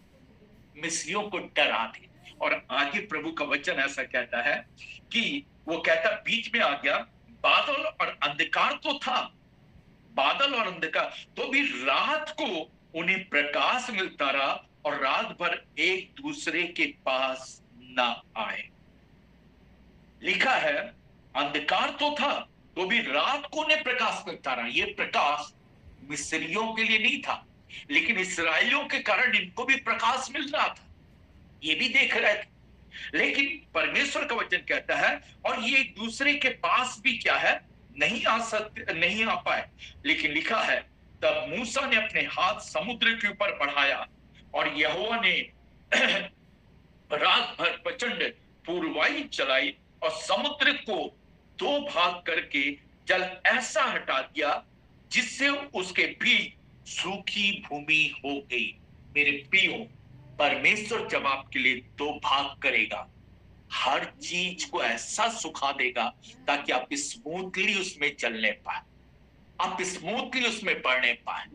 मिस्रियों को डरा दे। और आगे प्रभु का वचन ऐसा कहता है कि वो कहता बीच में आ गया, बादल और अंधकार तो था, बादल और अंधकार, तो भी रात को उन्हें प्रकाश मिलता रहा और रात भर एक दूसरे के पास ना आए। लिखा है अंधकार तो था तो भी रात को उन्हें प्रकाश मिलता रहा। ये प्रकाश मिस्रियों के लिए नहीं था, लेकिन इस्राएलियों के कारण इनको भी प्रकाश मिल रहा था, ये भी देख रहे थे। लेकिन परमेश्वर का वचन कहता है और ये एक दूसरे के पास भी क्या है, नहीं आ सकते, नहीं आ पाए। लेकिन लिखा है तब मूसा ने अपने हाथ समुद्र के ऊपर बढ़ाया और यहोवा ने रात भर प्रचंड पूर्वाई चलाई और समुद्र को दो भाग करके जल ऐसा हटा दिया जिससे उसके बीच सूखी भूमि हो गई। मेरे प्रियो, परमेश्वर जब आपके लिए दो भाग करेगा, हर चीज को ऐसा सुखा देगा ताकि आप स्मूथली उसमें चलने पाए, आप स्मूथली उसमें बढ़ने पाए,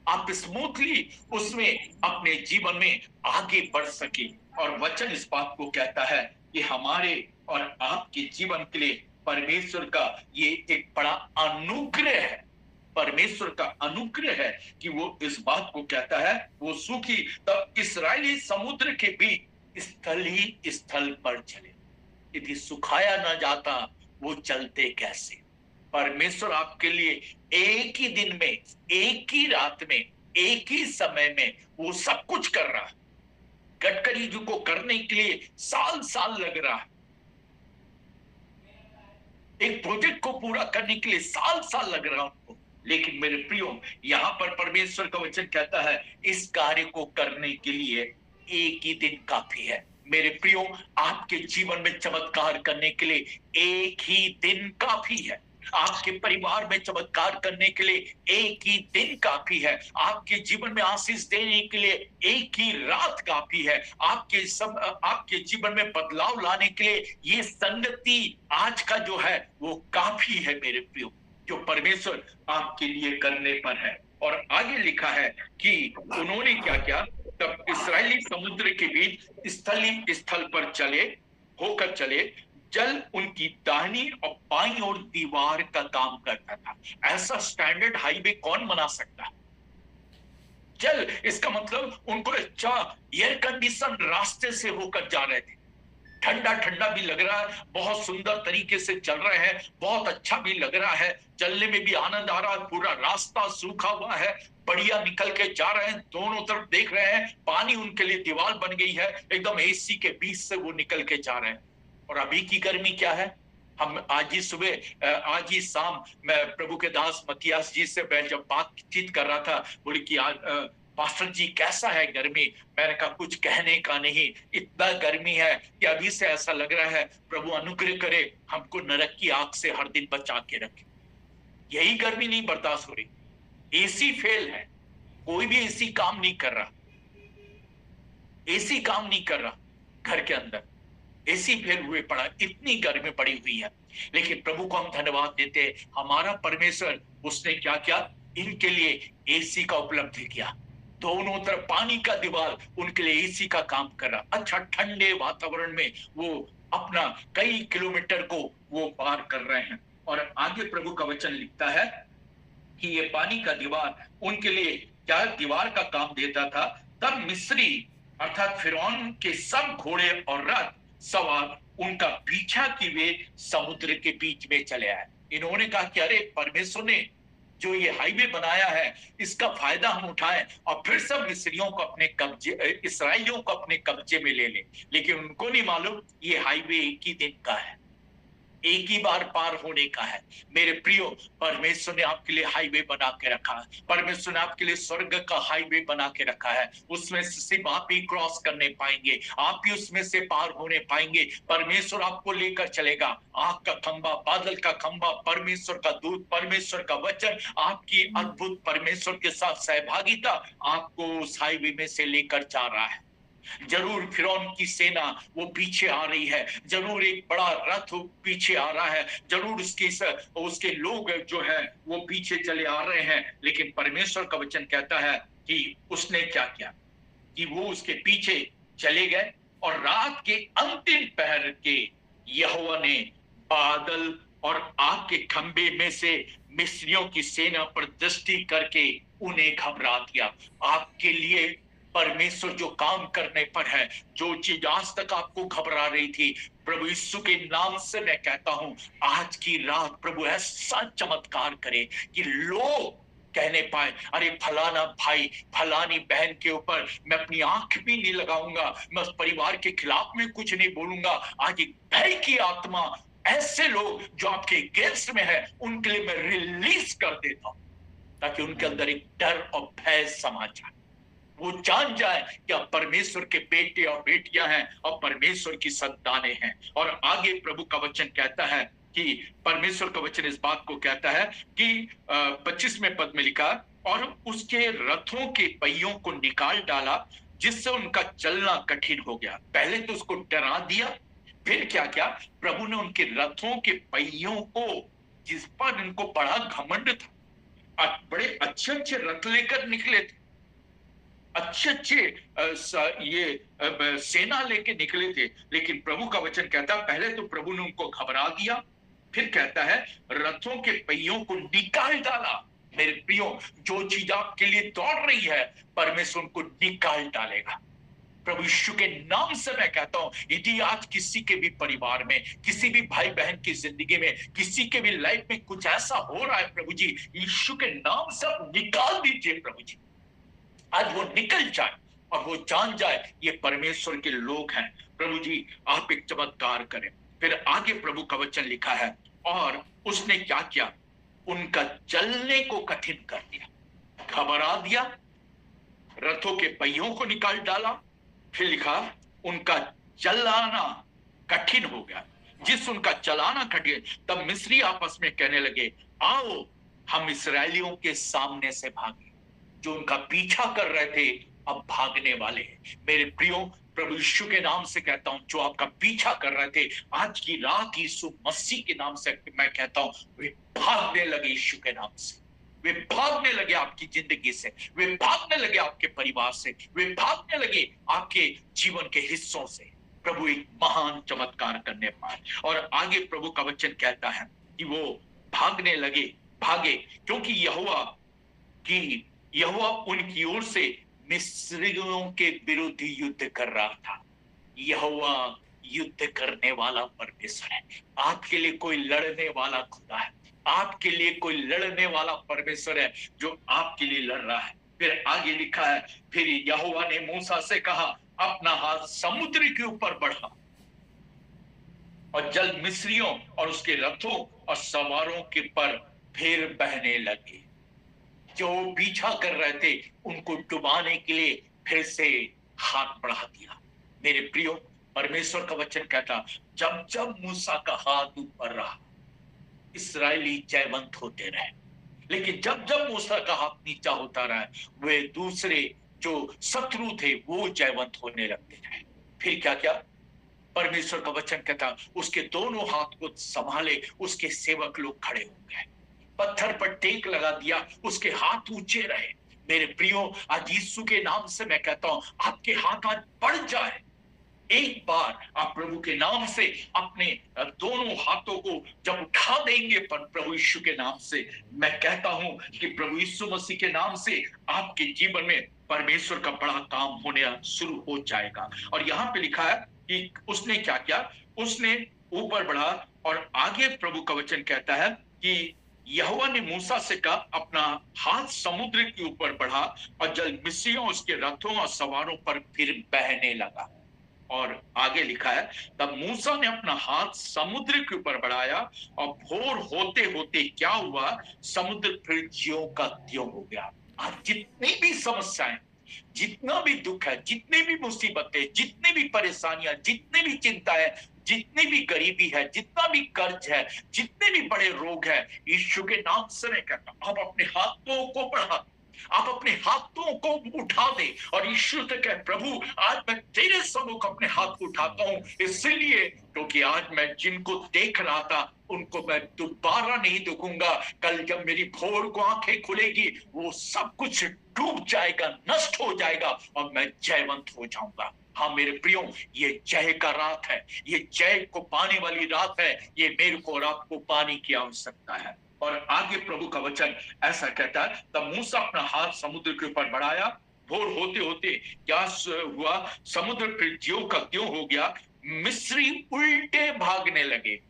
आप स्मूथली उसमें अपने जीवन में आगे बढ़ सके। और वचन इस बात को कहता है कि हमारे और आपके जीवन के लिए परमेश्वर का ये एक बड़ा अनुग्रह है, परमेश्वर का अनुग्रह है कि वो इस बात को कहता है वो सूखी तब इस्राएली समुद्र के बीच स्थल ही स्थल पर चले। यदि सुखाया ना जाता वो चलते कैसे? परमेश्वर आपके लिए एक ही दिन में, एक ही रात में, एक ही समय में वो सब कुछ कर रहा है। गडकरी जी को करने के लिए साल साल लग रहा है, एक प्रोजेक्ट को पूरा करने के लिए साल साल लग रहा है उनको। लेकिन मेरे प्रियो, यहां पर परमेश्वर का वचन कहता है इस कार्य को करने के लिए एक ही दिन काफी है। मेरे प्रियो, आपके जीवन में चमत्कार करने के लिए एक ही दिन काफी है। आपके परिवार में चमत्कार करने के लिए एक ही दिन काफी है। आपके जीवन में आशीष देने के लिए एक ही रात काफी है। आपके जीवन में बदलाव लाने के लिए ये संगति आज का जो है वो काफी है मेरे प्रियो, जो परमेश्वर आपके लिए करने पर है। और आगे लिखा है कि उन्होंने क्या किया, तब इस्राएली समुद्र के बीच स्थली स्थल पर होकर चले, जल उनकी दाहिनी और बाईं ओर दीवार का काम करता था। ऐसा स्टैंडर्ड हाईवे कौन बना सकता? जल, इसका मतलब उनको अच्छा एयर कंडीशन रास्ते से होकर जा रहे थे, ठंडा ठंडा भी लग रहा है, बहुत सुंदर तरीके से चल रहे हैं, बहुत अच्छा भी लग रहा है, चलने में भी आनंद आ रहा है, पूरा रास्ता सूखा हुआ है, बढ़िया निकल के जा रहे हैं, दोनों तरफ देख रहे हैं, पानी उनके लिए दीवार बन गई है, एकदम एसी के बीच से वो निकल के जा रहे हैं। और अभी की गर्मी क्या है? हम आज ही सुबह, आज ही शाम मैं प्रभु के दास मतियास जी से मैं जब बातचीत कर रहा था, बोले कि आज पास्टर जी कैसा है गर्मी? मैंने कहा कुछ कहने का नहीं, इतना गर्मी है कि अभी से ऐसा लग रहा है प्रभु अनुग्रह करे हमको नरक की आग से हर दिन बचा के रखे। यही गर्मी नहीं बर्दाश्त हो रही, एसी फेल है, कोई भी एसी काम नहीं कर रहा, एसी काम नहीं कर रहा, घर के अंदर एसी फेल हुए पड़ा, इतनी गर्मी पड़ी हुई है। लेकिन प्रभु को हम धन्यवाद देते हैं, हमारा परमेश्वर उसने क्या किया, इनके लिए एसी का उपलब्ध किया, दोनों तरफ पानी का दीवार उनके लिए एसी का काम कर रहा। अच्छा ठंडे वातावरण में वो अपना कई किलोमीटर को वो पार कर रहे हैं। और आगे प्रभु का वचन लिखता है कि ये पानी का दीवार उनके लिए क्या दीवार का काम देता था। तब मिस्री अर्थात फिरौन के सब घोड़े और रथ सवार उनका पीछा की वे समुद्र के बीच में चले आए। इन्होंने कहा कि अरे परमेश्वर ने जो ये हाईवे बनाया है इसका फायदा हम उठाएं और फिर सब मिस्रियों को अपने कब्जे, इस्राएलियों को अपने कब्जे में ले लें। लेकिन उनको नहीं मालूम ये हाईवे एक ही दिन का है, एक ही बार पार होने का है। मेरे प्रियो, परमेश्वर ने आपके लिए हाईवे बना के रखा है। परमेश्वर ने आपके लिए स्वर्ग का हाईवे बना के रखा है। उसमें से सिर्फ आप ही क्रॉस करने पाएंगे, आप ही उसमें से पार होने पाएंगे। परमेश्वर आपको लेकर चलेगा। आग का खंभा, बादल का खंभा, परमेश्वर का दूत, परमेश्वर का वचन, आपकी अद्भुत परमेश्वर के साथ सहभागिता आपको उस हाईवे में से लेकर जा रहा है। जरूर फिरौन की सेना वो पीछे आ रही है, जरूर एक बड़ा रथ पीछे आ रहा है, जरूर उसके लोग जो है वो पीछे चले आ रहे हैं, लेकिन परमेश्वर का वचन कहता है कि उसने क्या किया कि वो उसके पीछे चले गए और रात के अंतिम पहर के यहोवा ने बादल और आग के खंबे में से मिस्रियों की सेना पर दृष्टि करके उन्हें घबरा दिया। आपके लिए परमेश्वर जो काम करने पर है, जो चीज आज तक आपको घबरा रही थी, प्रभु यीशु के नाम से मैं कहता हूं, आज की रात प्रभु ऐसा चमत्कार करे कि लोग कहने पाए, अरे फलाना भाई, फलानी बहन के ऊपर मैं अपनी आंख भी नहीं लगाऊंगा, मैं उस परिवार के खिलाफ में कुछ नहीं बोलूंगा। आज एक भय की आत्मा ऐसे लोग जो आपके अगेंस्ट में है उनके लिए मैं रिलीज कर देता हूं, ताकि उनके अंदर एक डर और भय समा जाए। वो जान जाए कि आप परमेश्वर के बेटे और बेटियां हैं और परमेश्वर की संतानें हैं। और आगे प्रभु का वचन कहता है कि परमेश्वर का वचन इस बात को कहता है कि 25वें पद में लिखा, और उसके रथों के पहियों को निकाल डाला जिससे उनका चलना कठिन हो गया। पहले तो उसको डरा दिया, फिर क्या क्या, प्रभु ने उनके रथों के पहियों को, जिस पर इनको बड़ा घमंड था, बड़े अच्छे अच्छे रथ लेकर निकले थे, अच्छे अच्छे ये सेना लेके निकले थे, लेकिन प्रभु का वचन कहता है पहले तो प्रभु ने उनको घबरा दिया, फिर कहता है रथों के पहियों को निकाल डाला। मेरे प्रियो, जो चीज आपके लिए दौड़ रही है परमेश्वर उनको निकाल डालेगा। प्रभु यीशु के नाम से मैं कहता हूं, यदि आज किसी के भी परिवार में, किसी भी भाई बहन की जिंदगी में, किसी के भी लाइफ में कुछ ऐसा हो रहा है, प्रभु जी यीशु के नाम से आप निकाल दीजिए। प्रभु जी आज वो निकल जाए और वो जान जाए ये परमेश्वर के लोग हैं। प्रभु जी आप एक चमत्कार करें। फिर आगे प्रभु का वचन लिखा है, और उसने क्या किया, उनका चलने को कठिन कर दिया, घबरा दिया, रथों के पहियों को निकाल डाला, फिर लिखा उनका चलाना कठिन हो गया। जिस उनका चलाना कठिन, तब मिस्री आपस में कहने लगे, आओ हम इस्राएलियों के सामने से भागे। जो उनका पीछा कर रहे थे अब भागने वाले हैं। मेरे प्रियो, प्रभु यीशु के नाम से कहता हूं, जो आपका पीछा कर रहे थे आज की रात यीशु मसीह के नाम से मैं कहता हूं, वे भागने लगे यीशु के नाम से। वे भागने लगे आपकी जिंदगी से, वे भागने लगे आपके परिवार से, वे भागने लगे आपके जीवन के हिस्सों से। प्रभु एक महान चमत्कार करने पाए। और आगे प्रभु का वचन कहता है कि वो भागने लगे, भागे, क्योंकि यहोवा उनकी ओर से मिस्रियों के विरुद्ध युद्ध कर रहा था। यहोवा युद्ध करने वाला परमेश्वर है। आपके लिए कोई लड़ने वाला खुदा है, आपके लिए कोई लड़ने वाला परमेश्वर है जो आपके लिए लड़ रहा है। फिर आगे लिखा है, फिर यहोवा ने मूसा से कहा, अपना हाथ समुद्र के ऊपर बढ़ा और जल मिस्रियों और उसके रथों और सवारों के पर फिर बहने लगे। जो पीछा कर रहे थे उनको डुबाने के लिए फिर से हाथ बढ़ा दिया। मेरे प्रियो, परमेश्वर का वचन कहता, जब जब मूसा का हाथ ऊपर रहा इस्राएली जयवंत होते रहे, लेकिन जब जब मूसा का हाथ नीचा होता रहा वे दूसरे जो शत्रु थे वो जयवंत होने लगते रहे। फिर क्या क्या, परमेश्वर का वचन कहता, उसके दोनों हाथ को संभाले उसके सेवक लोग खड़े हो गए, पत्थर पर टेक लगा दिया, उसके हाथ ऊंचे रहे। मेरे प्रियो, आज यीशु के नाम से मैं कहता हूं, आपके हाथ आज बढ़ जाए। एक बार आप प्रभु के नाम से अपने दोनों हाथों को जब उठा देंगे पर प्रभु यीशु के नाम से, मैं कहता हूं कि प्रभु यीशु मसीह के नाम से आपके जीवन में परमेश्वर का बड़ा काम होने शुरू हो जाएगा। और यहाँ पे लिखा है कि उसने क्या किया, उसने ऊपर बढ़ा। और आगे प्रभु का वचन कहता है कि यहोवा ने मूसा से कहा, अपना हाथ समुद्र के ऊपर बढ़ा और जल मिस्रियों उसके रथों और सवारों पर फिर बहने लगा। और आगे लिखा है, तब मूसा ने अपना हाथ समुद्र के ऊपर बढ़ाया और भोर होते होते क्या हुआ, समुद्र फिर ज्यों का त्यों हो गया। आज जितनी भी समस्याएं, जितना भी दुख है, जितनी भी मुसीबतें, जितनी भी परेशानियां, जितनी भी चिंता है, जितनी भी गरीबी है, जितना भी कर्ज है, जितने भी बड़े रोग है, यीशु के नाम से मैं कहता हूं, आप अपने हाथों को बढ़ा, आप अपने हाथों को उठा दे और यीशु से कहे, प्रभु आज मैं तेरे सम्मुख अपने हाथ को उठाता हूं, इसलिए क्योंकि आज मैं जिनको देख रहा था उनको मैं दोबारा नहीं देखूंगा। कल जब मेरी भोर को आंखें खुलेगी, वो सब कुछ डूब जाएगा, नष्ट हो जाएगा और मैं जयवंत हो जाऊंगा। हाँ मेरे प्रियो, ये जय का रात है, ये जय को पाने वाली रात है, ये मेरे को और आपको पाने की आवश्यकता है। और आगे प्रभु का वचन ऐसा कहता है, तब मूसा अपना हाथ समुद्र के ऊपर बढ़ाया, भोर होते होते क्या हुआ, समुद्र फिर ज्यों का त्यों हो गया, मिस्री उल्टे भागने लगे।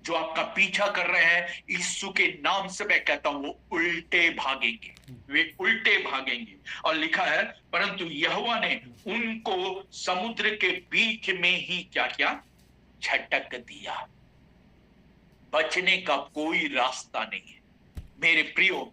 जो आपका पीछा कर रहे हैं, यीशु के नाम से मैं कहता हूं, वो उल्टे भागेंगे, वे उल्टे भागेंगे। और लिखा है, परंतु यहोवा ने उनको समुद्र के बीच में ही क्या किया, झटक दिया। बचने का कोई रास्ता नहीं है मेरे प्रियो,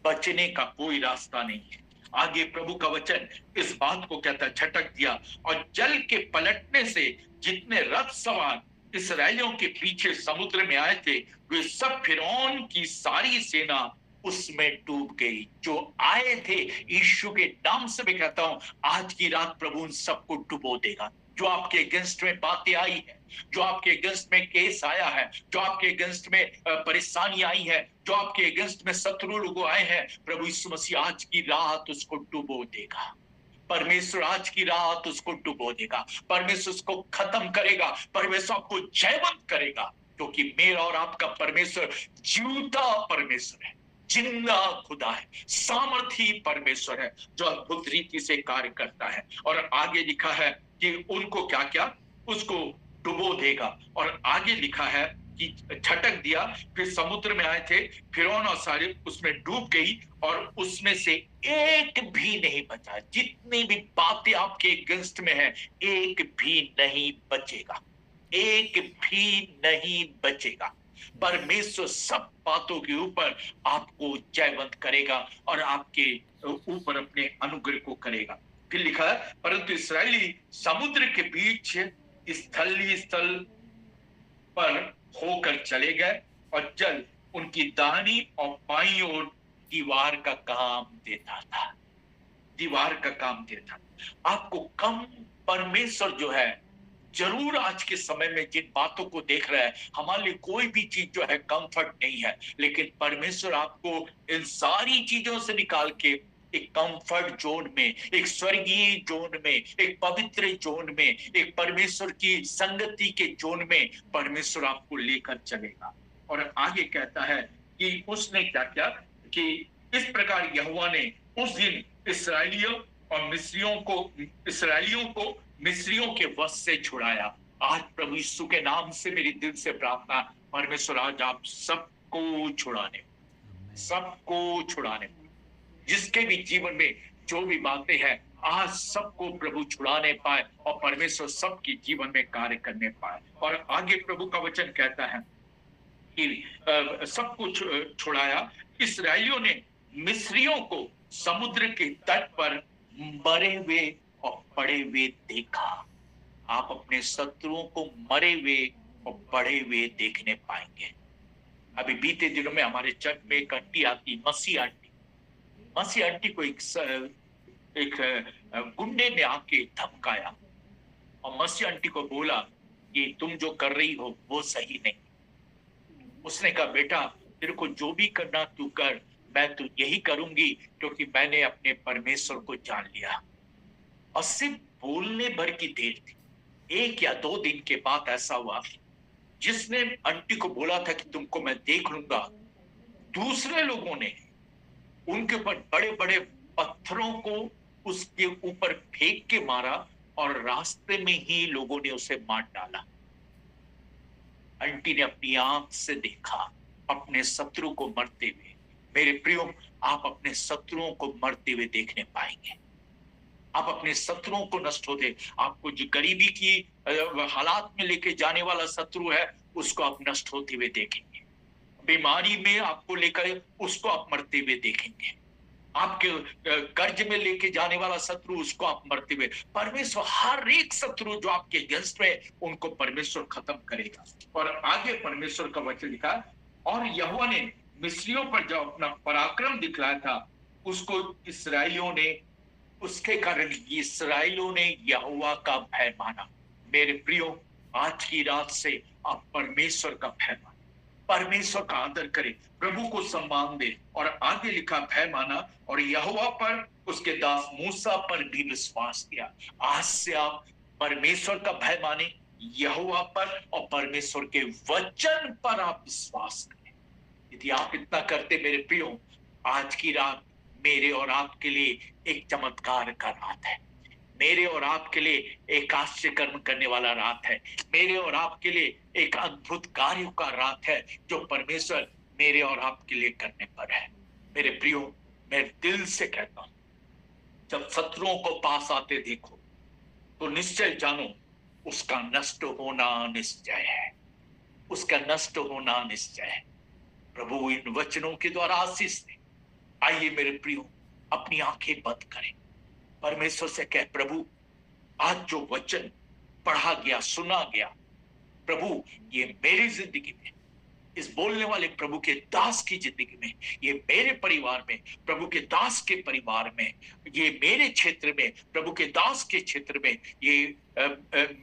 बचने का कोई रास्ता नहीं है। आगे प्रभु का वचन इस बात को कहता है, झटक दिया, और जल के पलटने से जितने रथ सवार इस्राएलियों के पीछे समुद्र में आए थे, वे सब फिरौन की सारी सेना उसमें डूब गई। जो आए थे यीशु के नाम से मैं कहता हूं, आज की रात प्रभु उन सबको डुबो देगा। जो आपके अगेंस्ट में बातें आई है, जो आपके अगेंस्ट में केस आया है, जो आपके अगेंस्ट में परेशानी आई है, जो आपके अगेंस्ट में शत्रु लोग आए हैं, प्रभु यीशु मसीह आज की रात उसको डुबो देगा। परमेश्वर आज की रात उसको डुबो देगा, परमेश्वर उसको खत्म करेगा, परमेश्वर आपको जयवंत करेगा, क्योंकि मेरा और आपका परमेश्वर जीवता परमेश्वर है, जिंदा खुदा है, सामर्थी परमेश्वर है, जो अद्भुत रीति से कार्य करता है। और आगे लिखा है कि उनको क्या क्या, उसको डुबो देगा। और आगे लिखा है कि झटक दिया, फिर समुद्र में आए थे, फिरौन और सारे उसमें डूब गई और उसमें से एक भी नहीं बचा। जितनी भी बातें आपके अगेंस्ट में है, एक भी नहीं बचेगा, एक भी नहीं बचेगा। परमेश्वर सब बातों के ऊपर आपको जयवंत करेगा और आपके ऊपर अपने अनुग्रह को करेगा। फिर लिखा है, परंतु इस्राएली समुद्र के बीच स्थलीय स्थल पर होकर चले गए और जल उनकी दाहिनी और बाईं ओर दीवार का काम देता था, दीवार का काम देता था। आपको कम परमेश्वर जो है, जरूर आज के समय में जिन बातों को देख रहे हैं, हमारे लिए कोई भी चीज जो है कंफर्ट नहीं है, लेकिन परमेश्वर आपको इन सारी चीजों से निकाल के एक कंफर्ट जोन में, एक स्वर्गीय जोन में, एक पवित्र जोन में, एक परमेश्वर की संगति के जोन में परमेश्वर आपको लेकर चलेगा। और आगे कहता है कि उसने क्या किया, कि इस प्रकार यहोवा ने उस दिन इसराइलियों को मिस्रियों के वश से छुड़ाया। आज प्रभु यीशु के नाम से मेरी दिल से प्रार्थना, परमेश्वर आज आप सबको छुड़ाने, जिसके भी जीवन में जो भी बातें हैं, आज सबको प्रभु छुड़ाने पाए और परमेश्वर सबके जीवन में कार्य करने पाए। और आगे प्रभु का वचन कहता है कि सब कुछ छुड़ाया। इसराइलियों ने मिस्रियों को समुद्र के तट पर मरे हुए और पड़े हुए देखा। आप अपने शत्रुओं को मरे हुए और पड़े हुए देखने पाएंगे। अभी बीते दिनों में हमारे चर्च में एक आंटी आती, मसी आंटी को एक गुंडे ने आके धमकाया और मसी आंटी को बोला कि तुम जो कर रही हो वो सही नहीं। उसने कहा, बेटा तेरे को जो भी करना तू कर, मैं तो यही करूंगी क्योंकि मैंने अपने परमेश्वर को जान लिया। और सिर्फ बोलने भर की देर थी। 1 या 2 दिन के बाद ऐसा हुआ, जिसने आंटी को बोला था कि तुमको मैं देख लूंगा, दूसरे लोगों ने उनके ऊपर बड़े बड़े पत्थरों को उसके ऊपर फेंक के मारा और रास्ते में ही लोगों ने उसे मार डाला। आंटी ने अपनी आंख से देखा अपने शत्रु को मरते हुए। मेरे प्रियो, आप अपने शत्रुओं को मरते हुए देखने पाएंगे। आप अपने शत्रुओं को नष्ट होते, आपको जो गरीबी की हालात में लेके जाने वाला शत्रु है, उसको आप नष्ट होते हुए देखेंगे। बीमारी में आपको लेकर उसको आप मरते हुए देखेंगे। आपके कर्ज में लेके जाने वाला शत्रु, उसको आप मरते हुए, परमेश्वर हर एक शत्रु जो आपके अगेंस्ट में, उनको परमेश्वर खत्म करेगा। और आगे परमेश्वर का वचन लिखा, और यहोवा ने मिस्रियों पर जो अपना पराक्रम दिखलाया था, उसको इसराइलियों ने, उसके कारण इसराइलियों ने यहोवा का भय माना। मेरे प्रियो, आज की रात से आप परमेश्वर का भय माना, परमेश्वर का आदर करें, प्रभु को सम्मान दे। और आगे लिखा, भय माना और यहोवा पर, उसके दास मूसा पर भी विश्वास किया। आज से आप परमेश्वर का भय माने, यहोवा पर और परमेश्वर के वचन पर आप विश्वास करें। यदि आप इतना करते मेरे प्रियो, आज की रात मेरे और आपके लिए एक चमत्कार का रात है, मेरे और आपके लिए एक आश्चर्य कर्म करने वाला रात है, मेरे और आपके लिए एक अद्भुत कार्य का रात है, जो परमेश्वर मेरे और आपके लिए करने पर है। मेरे प्रियो, मैं दिल से कहता हूं, जब शत्रुओं को पास आते देखो तो निश्चय जानो उसका नष्ट होना निश्चय है, उसका नष्ट होना निश्चय है। प्रभु इन वचनों के द्वारा आशीष दे। आइए मेरे प्रियो, अपनी आंखें बंद करें, परमेश्वर से कह, प्रभु आज जो वचन पढ़ा गया, सुना गया, प्रभु ये मेरी जिंदगी में, इस बोलने वाले प्रभु के दास की जिंदगी में, ये मेरे परिवार में, प्रभु के दास के परिवार में, ये मेरे क्षेत्र में, प्रभु के दास के क्षेत्र में, ये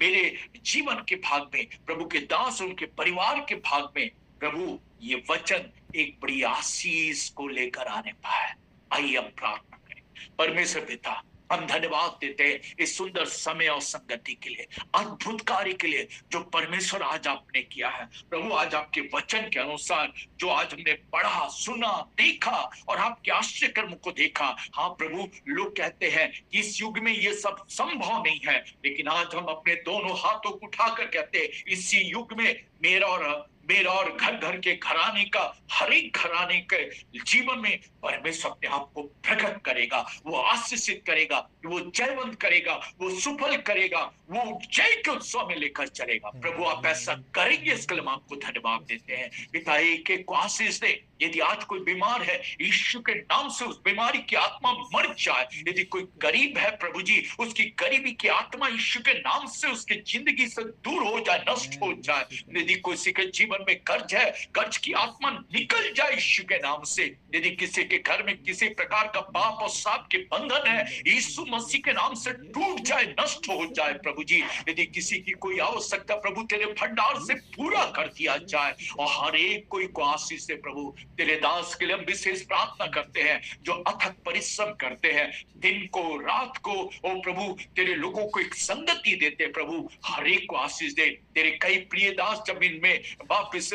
मेरे जीवन के भाग में, प्रभु के दास उनके परिवार के भाग में, प्रभु ये वचन एक बड़ी आशीष को लेकर आने पाए। आइए हम प्रार्थना करें। परमेश्वर पिता, हम धन्यवाद देते हैं इस सुंदर समय और संगति के लिए, अद्भुत कार्य के लिए जो परमेश्वर आज आपने किया है। प्रभु आज आपके वचन के अनुसार जो आज हमने पढ़ा, सुना, देखा और आपके आश्चर्य कर्म को देखा, हाँ प्रभु, लोग कहते हैं कि इस युग में ये सब संभव नहीं है, लेकिन आज हम अपने दोनों हाथों को उठाकर कहते हैं, इसी युग में मेरा और घर घर के घराने का, हर एक घराने के जीवन में परमेश्वर अपने आप को प्रकट करेगा, वो आशीषित करेगा, वो जयवंत करेगा, वो सुफल करेगा, वो जय के उत्सव में लेकर चलेगा। प्रभु आप ऐसा करेंगे, इसके लिए हम आपको धन्यवाद देते हैं। पिता एक एक को आशीष दे। यदि आज कोई बीमार है, यीशु के नाम से उस बीमारी की आत्मा मर जाए। यदि कोई गरीब है, प्रभु जी, उसकी गरीबी की आत्मा यीशु के नाम से उसकी जिंदगी से दूर हो जाए, नष्ट हो जाए। यदि किसी के जीवन में कर्ज है, कर्ज की आत्मा निकल जाए यीशु के नाम से। यदि किसी के घर में किसी प्रकार का पाप और साप के बंधन है, यीशु मसीह के नाम से टूट जाए, नष्ट हो जाए। प्रभु जी, यदि किसी की कोई आवश्यकता, प्रभु तेरे भंडार से पूरा कर दिया जाए। और हर एक कोई को आशीष से प्रभु, तेरे दास के लिए हम विशेष प्रार्थना करते हैं, जो अथक परिश्रम करते हैं, दिन को रात को, ओ प्रभु तेरे लोगों को एक संगति देते, प्रभु हर एक को आशीष दे। तेरे कई प्रिय दास जब इनमें वापस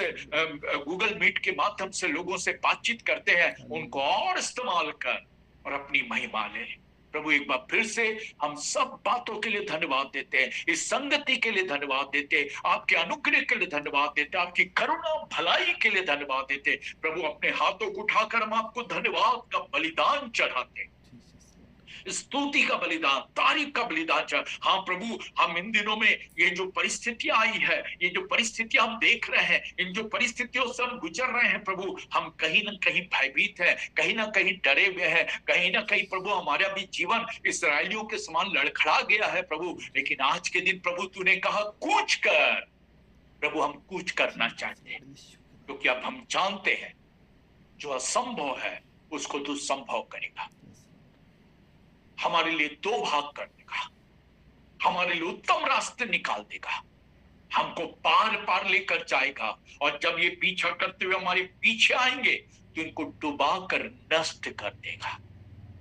गूगल मीट के माध्यम से लोगों से बातचीत करते हैं, उनको और इस्तेमाल कर और अपनी महिमा ले। प्रभु एक बार फिर से हम सब बातों के लिए धन्यवाद देते हैं, इस संगति के लिए धन्यवाद देते हैं, आपके अनुग्रह के लिए धन्यवाद देते हैं, आपकी करुणा भलाई के लिए धन्यवाद देते हैं। प्रभु अपने हाथों को उठाकर हम आपको धन्यवाद का बलिदान चढ़ाते हैं, स्तुति का बलिदान, तारीफ का बलिदान चढ़ा। हाँ प्रभु, हम इन दिनों में ये जो परिस्थितियां आई है, ये जो परिस्थितियां हम देख रहे हैं, इन जो परिस्थितियों से हम गुजर रहे हैं प्रभु, हम कहीं ना कहीं भयभीत है, कहीं ना कहीं डरे हुए हैं, कहीं ना कहीं प्रभु हमारा भी जीवन इसराइलियों के समान लड़खड़ा गया है प्रभु। लेकिन आज के दिन प्रभु तूने कहा कूच कर। प्रभु हम कूच करना चाहते हैं, क्योंकि अब हम जानते हैं जो असंभव है उसको तू संभव करेगा, हमारे लिए दो भाग कर देगा, हमारे लिए उत्तम रास्ते निकाल देगा, हमको पार पार लेकर जाएगा। और जब ये पीछा करते हुए हमारे पीछे आएंगे तो इनको डुबा कर नष्ट कर देगा।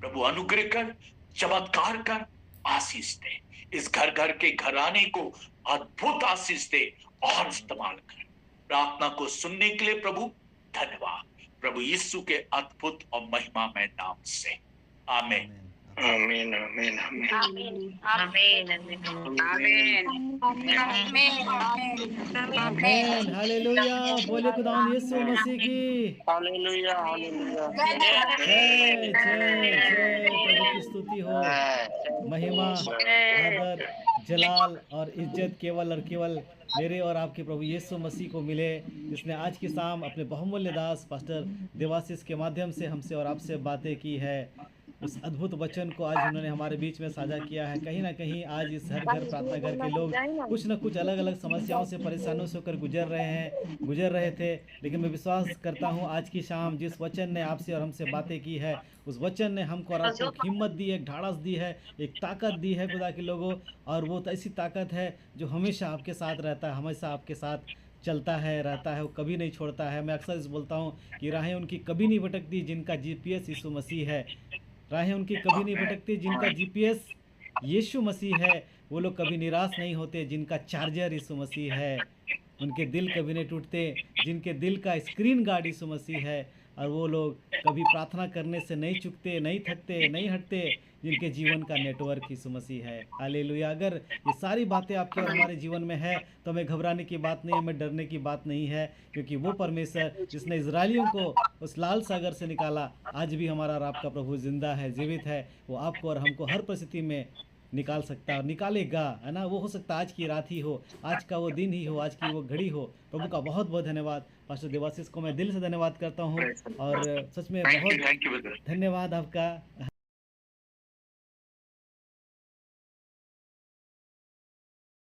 प्रभु अनुग्रह कर, चमत्कार कर, आशीष दे, इस घर घर के घराने को अद्भुत आशीष दे और इस्तेमाल कर। प्रार्थना को सुनने के लिए प्रभु धन्यवाद, प्रभु यीशु के अद्भुत और महिमामय नाम से, आमीन। आमीन आमीन आमीन आमीन आमीन। हालेलुया। बोले खुदावंद यीशु मसीह की हालेलुया हालेलुया। जय जय जय प्रभु की स्तुति हो, महिमा, आदर, जलाल और इज्जत केवल और केवल मेरे और आपके प्रभु यीशु मसीह को मिले, जिसने आज की शाम अपने बहुमूल्य दास पास्टर देवाशीष के माध्यम से हमसे और आपसे बातें की है। उस अद्भुत वचन को आज उन्होंने हमारे बीच में साझा किया है। कहीं ना कहीं आज इस हर घर प्रार्थना घर के लोग कुछ न कुछ अलग अलग समस्याओं से परेशानियों से होकर गुजर रहे थे, लेकिन मैं विश्वास करता हूँ आज की शाम जिस वचन ने आपसे और हमसे बातें की है, उस वचन ने हमको और आपको एक हिम्मत दी है, एक ढाढ़स दी है, एक ताकत दी है खुदा के लोगों। और वो ऐसी ताकत है जो हमेशा आपके साथ रहता है, हमेशा आपके साथ चलता है, रहता है, वो कभी नहीं छोड़ता है। मैं अक्सर इस बोलता हूँ कि राहें उनकी कभी नहीं भटकती जिनका जीपीएस यीशु मसीह है। राहें उनकी कभी नहीं भटकती जिनका जीपीएस यीशु मसीह है। वो लोग कभी निराश नहीं होते जिनका चार्जर यीशु मसीह है। उनके दिल कभी नहीं टूटते जिनके दिल का स्क्रीन गार्ड यीशु मसीह है। और वो लोग कभी प्रार्थना करने से नहीं चूकते, नहीं थकते, नहीं हटते जिनके जीवन का नेटवर्क यीशु मसीह है। हालेलुया। अगर ये सारी बातें आपके और हमारे जीवन में है तो हमें घबराने की बात नहीं है, हमें डरने की बात नहीं है, क्योंकि वो परमेश्वर जिसने इजरायलियों को उस लाल सागर से निकाला आज भी हमारा और आपका प्रभु जिंदा है, जीवित है। वो आपको और हमको हर परिस्थिति में निकाल सकता है और निकालेगा, है ना। वो हो सकता है आज की रात ही हो, आज का वो दिन ही हो, आज की वो घड़ी हो। प्रभु का बहुत बहुत धन्यवाद। पास्टर देवाशीष को मैं दिल से धन्यवाद करता हूँ और सच में बहुत थैंक यू ब्रदर। धन्यवाद आपका।